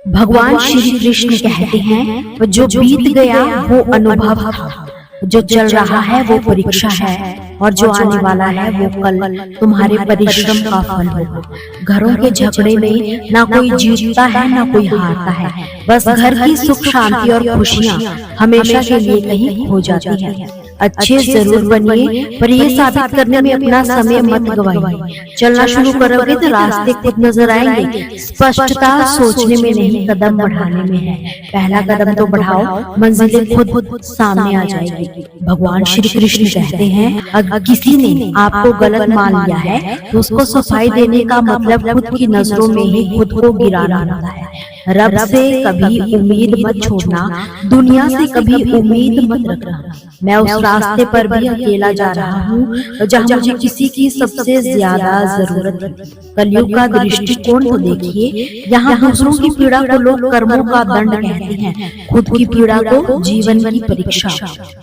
भगवान श्री कृष्ण कहते हैं, जो बीत गया वो अनुभव था, जो चल रहा है वो परीक्षा है, और जो आने वाला है वो कल तुम्हारे परिश्रम का फल होगा। घरों के झगड़े में ना कोई जीतता है ना कोई हारता है, बस घर की सुख शांति और खुशियां हमेशा के लिए कहीं खो जाती है। अच्छे जरूर बनिए, पर ये साबित करने में अपना समय मत गवाइए। चलना शुरू करोगे तो रास्ते खुद नजर आएंगे। स्पष्टता सोचने में नहीं, कदम बढ़ाने में है। पहला कदम तो बढ़ाओ, मंजिलें खुद सामने आ जाएगी। भगवान श्री कृष्ण कहते हैं, अगर किसी ने आपको गलत मान लिया है तो उसको सफाई देने का मतलब खुद की नजरों में ही खुद को गिराना होता है। रब से कभी उम्मीद मत छोड़ना, दुनिया से कभी उम्मीद मत रखना। मैं उस रास्ते पर भी अकेला जा रहा हूँ जहाँ मुझे किसी की सबसे ज्यादा जरूरत है। कलयुग का दृष्टिकोण तो देखिए, यहाँ दूसरों की पीड़ा को लोग कर्मों का दंड कहते हैं, खुद की पीड़ा को जीवन की परीक्षा।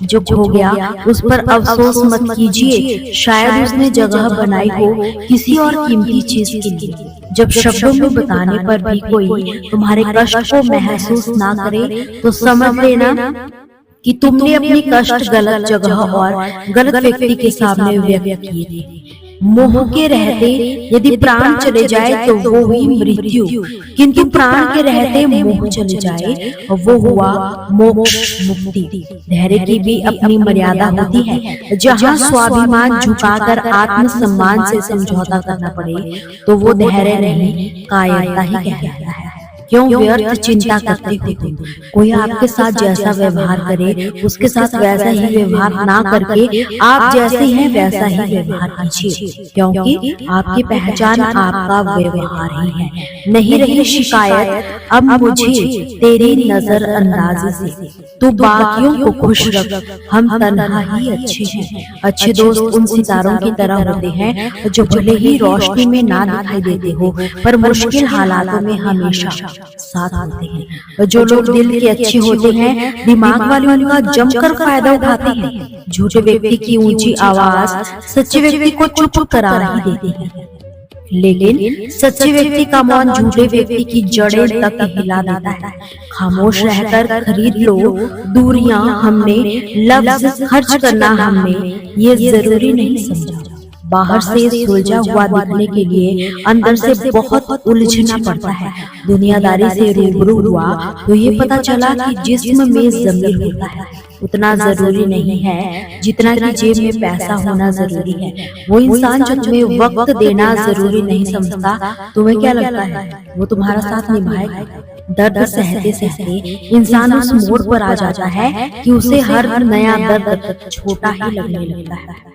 जो खो गया उस पर अफसोस मत कीजिए, शायद उसने जगह बनाई हो किसी और कीमती चीज के लिए। जब शब्दों में बताने पर भी कोई तुम्हारे कष्ट को महसूस ना करे तो समझ लेना कि तुमने अपनी कष्ट गलत जगह और गलत व्यक्ति के सामने व्यक्त किए थे। मोह के रहते यदि प्राण चले जाए तो वो हुई मृत्यु, किंतु प्राण के रहते मोह चले जाए वो हुआ मोक्ष, मुक्ति। धैर्य की भी अपनी मर्यादा होती है। जहाँ स्वाभिमान झुकाकर आत्मसम्मान से समझौता करना पड़े तो वो धैर्य नहीं, कायरता ही कहलाता है। क्यों व्यर्थ चिंता करते हो तुम? कोई आपके साथ जैसा व्यवहार करे उसके साथ वैसा ही व्यवहार ना करके आप जैसे हैं वैसा ही व्यवहार कीजिए, क्योंकि आपकी पहचान आपका व्यवहार ही है। नहीं रही शिकायत अब मुझे तेरी नजर अंदाजी से, तू बाकियों को खुश रख, हम तन्हा ही अच्छे हैं। अच्छे दोस्त उन सितारों की तरह होते हैं जो भले ही रोशनी में ना दिखाई देते हो पर मुश्किल हालातों में हमेशा साथ होते हैं। जो लोग दिल के अच्छे होते हैं दिमाग वाले उनका जमकर फायदा उठाते हैं। झूठे व्यक्ति की ऊंची आवाज सच्चे व्यक्ति को चुप करा ही देती है, लेकिन सच्चे व्यक्ति का मौन झूठे व्यक्ति की जड़ें तक हिला देता है। खामोश रहकर खरीद लो दूरियां हमने, लफ्ज खर्च करना हमने ये जरूरी नहीं समझा। बाहर से सुलझा हुआ दिखने के लिए अंदर से बहुत उलझना पड़ता है। दुनियादारी से रूबरू हुआ तो ये पता चला कि जिस्म में ज़मीर होता है उतना जरूरी नहीं है जितना कि जेब में पैसा होना जरूरी है। वो इंसान जो तुम्हें वक्त देना जरूरी नहीं समझता, तुम्हें क्या लगता है वो तुम्हारा साथ निभाएगा? दर्द सहते सहते इंसान उस मोड़ पर आ जाता है कि उसे हर नया दर्द छोटा ही लगने लगता है।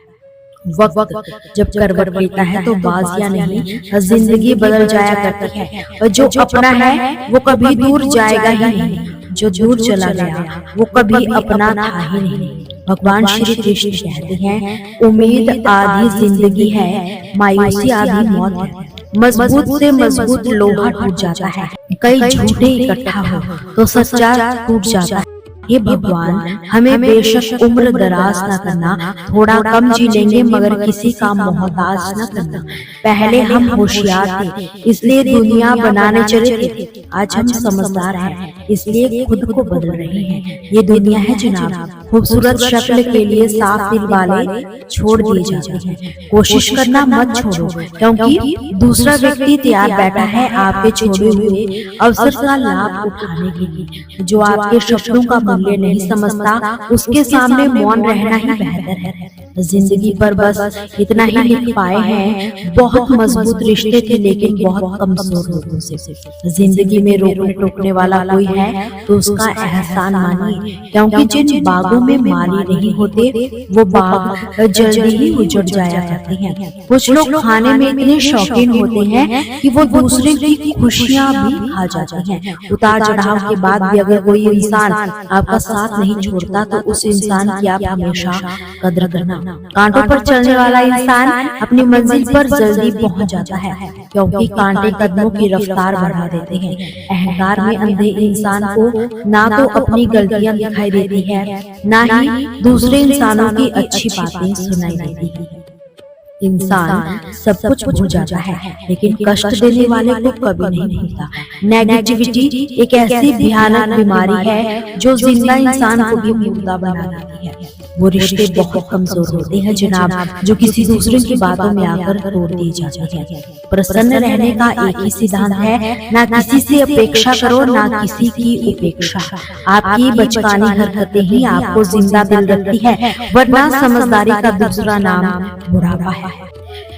वक्त जब करवट लेता है तो बाजियां नहीं, जिंदगी बदल जाया करती है। और जो अपना है वो कभी दूर जाएगा ही नहीं, जो दूर चला गया वो कभी अपना था ही नहीं। भगवान श्री कृष्ण कहते हैं, उम्मीद आधी जिंदगी है, मायूसी आधी मौत है। मजबूत से मजबूत लोहा टूट जाता है, कई झूठे इकट्ठा हो तो सच्चा टूट जाता है। ये भगवान हमें बेशक उम्र दराज न करना, थोड़ा कम जी लेंगे मगर किसी का मोहताज न करना। पहले हम होशियार थे इसलिए दुनिया बनाने चले थे, आज हम समझदार हैं इसलिए खुद को बदल रहे हैं। ये दुनिया है जनाब, खूबसूरत शक्ल के लिए साफ दिल वाले छोड़ दिए जाते हैं। कोशिश करना मत छोड़ो, क्योंकि दूसरा व्यक्ति तैयार बैठा है आपके छोड़े हुए अवसर का लाभ उठाने के लिए। जो आपके शब्दों का मूल्य नहीं समझता उसके सामने मौन रहना ही बेहतर है। जिंदगी पर बस इतना ही लिख पाए हैं, बहुत मजबूत रिश्ते थे लेकिन बहुत कमजोर लोगों से। जिंदगी में रोकने टोकने वाला कोई है तो उसका एहसान मानिए, क्योंकि जिन बागों में माली नहीं होते वो बाग जल्दी ही उजड़ जाया करते हैं। कुछ लोग खाने में इतने शौकीन होते हैं कि वो दूसरे की खुशियां भी खा जाते हैं। उतार चढ़ाव के बाद भी अगर कोई इंसान आपका साथ नहीं छोड़ता तो उस इंसान की आप हमेशा कदर करना। कांटों पर चलने वाला इंसान अपनी मंजिल पर जल्दी पहुंच जाता है, क्योंकि कांटे कदमों की रफ्तार बढ़ा देते हैं। अहंकार में अंधे इंसान को ना तो अपनी गलतियां दिखाई देती है, ना ही दूसरे इंसानों की अच्छी बातें सुनाई देती है। इंसान सब कुछ भूल जाता है, लेकिन कष्ट देने वाले को कभी नहीं भूलता। नेगेटिविटी एक ऐसी भयानक बीमारी है जो जिंदा इंसान को भी मुर्दा बना देती है। वो रिश्ते बहुत कमजोर होते हैं जनाब, जो किसी दूसरे की बातों में आकर तोड़ दिए जाते हैं। प्रसन्न रहने का एक ही सिद्धांत है, ना किसी से अपेक्षा करो, ना किसी की उपेक्षा। आपकी बचकानी हरकतें ही आपको जिंदा दिल रखती है, वरना समझदारी का दूसरा नाम बुढ़ापा है।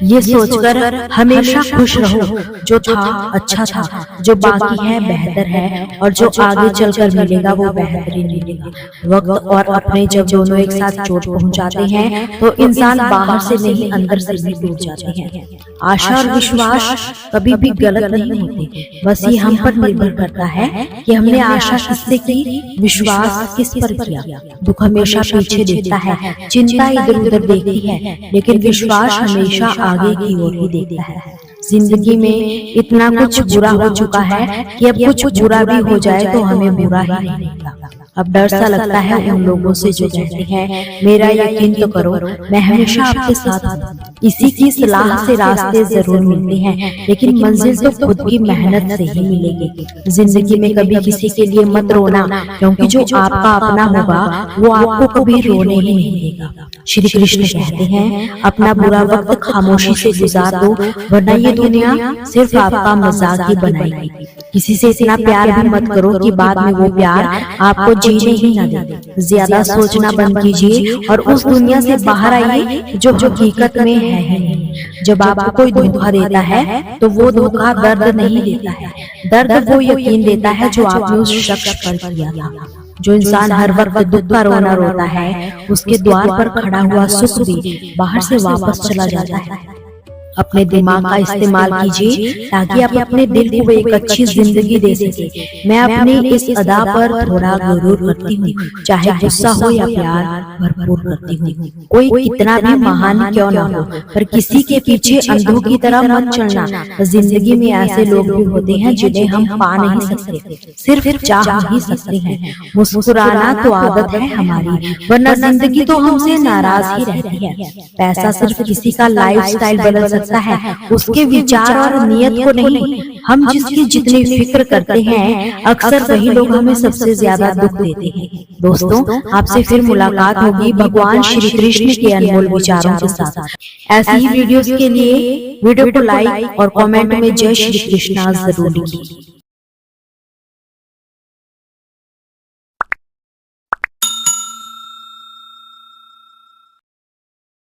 ये सोचकर हमेशा खुश रहो, जो था अच्छा था, जो बाकी है बेहतर है, और जो आगे चलकर मिलेगा वो बेहतरीन मिलेगा। वक्त और अपने जब दोनों एक साथ चोट पहुंचाते हैं तो इंसान बाहर से नहीं अंदर से भी टूट जाते हैं। आशा और विश्वास कभी भी गलत नहीं होते, बस ये हम पर निर्भर करता है कि हमने आशा किससे की, विश्वास किस पर किया। दुख हमेशा पीछे देखता है, चिंता इधर उधर देखती है, लेकिन विश्वास हमेशा आगे की ओर ही देखता है। जिंदगी में इतना कुछ बुरा हो चुका है कि अब कुछ बुरा भी हो जाए तो हमें बुरा ही नहीं लगता। अब डर सा लगता है उन लोगों से जो कहते हैं मेरा यकीन तो करो, मैं हमेशा आपके साथ हूँ। इसी की सलाह से रास्ते जरूर मिलते हैं, लेकिन मंजिल तो खुद की मेहनत से ही मिलेगी। जिंदगी में कभी किसी के लिए मत रोना, क्योंकि जो आपका अपना होगा वो आपको कभी रोने ही नहीं देगा। श्री कृष्ण कहते हैं अपना बुरा वक्त खामोशी से गुजार दो, वरना ये दुनिया सिर्फ आपका मजाक ही बनाएगी। किसी से इतना प्यार भी मत करो कि बाद में वो प्यार आपको जीने ही न दे। ज्यादा सोचना बंद कीजिए और उस दुनिया से बाहर आइए जो हकीकत में है ही नहीं। जब आपको कोई धोखा देता है तो वो धोखा दर्द नहीं देता है, दर्द वो यकीन देता है जो आपने उस शख्स पर किया था। जो इंसान हर वक्त दुख का रोना रोता है, उसके द्वार पर खड़ा हुआ सुख भी बाहर से वापस चला जाता है। अपने दिमाग का इस्तेमाल कीजिए ताकि आप अपने दिल को एक अच्छी जिंदगी दे सके। मैं अपनी इस अदा पर थोड़ा गुरूर करती हूँ, चाहे गुस्सा हो या प्यार भरपूर करती हूँ। कोई कितना भी महान क्यों ना हो, पर किसी के पीछे अंधों की तरह मत चलना। जिंदगी में ऐसे लोग भी होते हैं जिन्हें हम पा नहीं सकते, सिर्फ चाह ही सकते हैं। मुस्कुराना तो आदत है हमारी, वरना जिंदगी तो हमसे नाराज ही रहती है। पैसा सिर्फ किसी का लाइफस्टाइल बदल सकता है, उसके विचार और नियत को नहीं। हम जिसकी जितनी फिक्र करते हैं, अक्सर वही लोग हमें सबसे ज्यादा दुख देते हैं। दोस्तों, आपसे फिर मुलाकात होगी भगवान श्री कृष्ण के अनमोल विचारों के साथ। ऐसी ही वीडियोस के लिए वीडियो को लाइक और कमेंट में जय श्री कृष्णा जरूर लिखिए।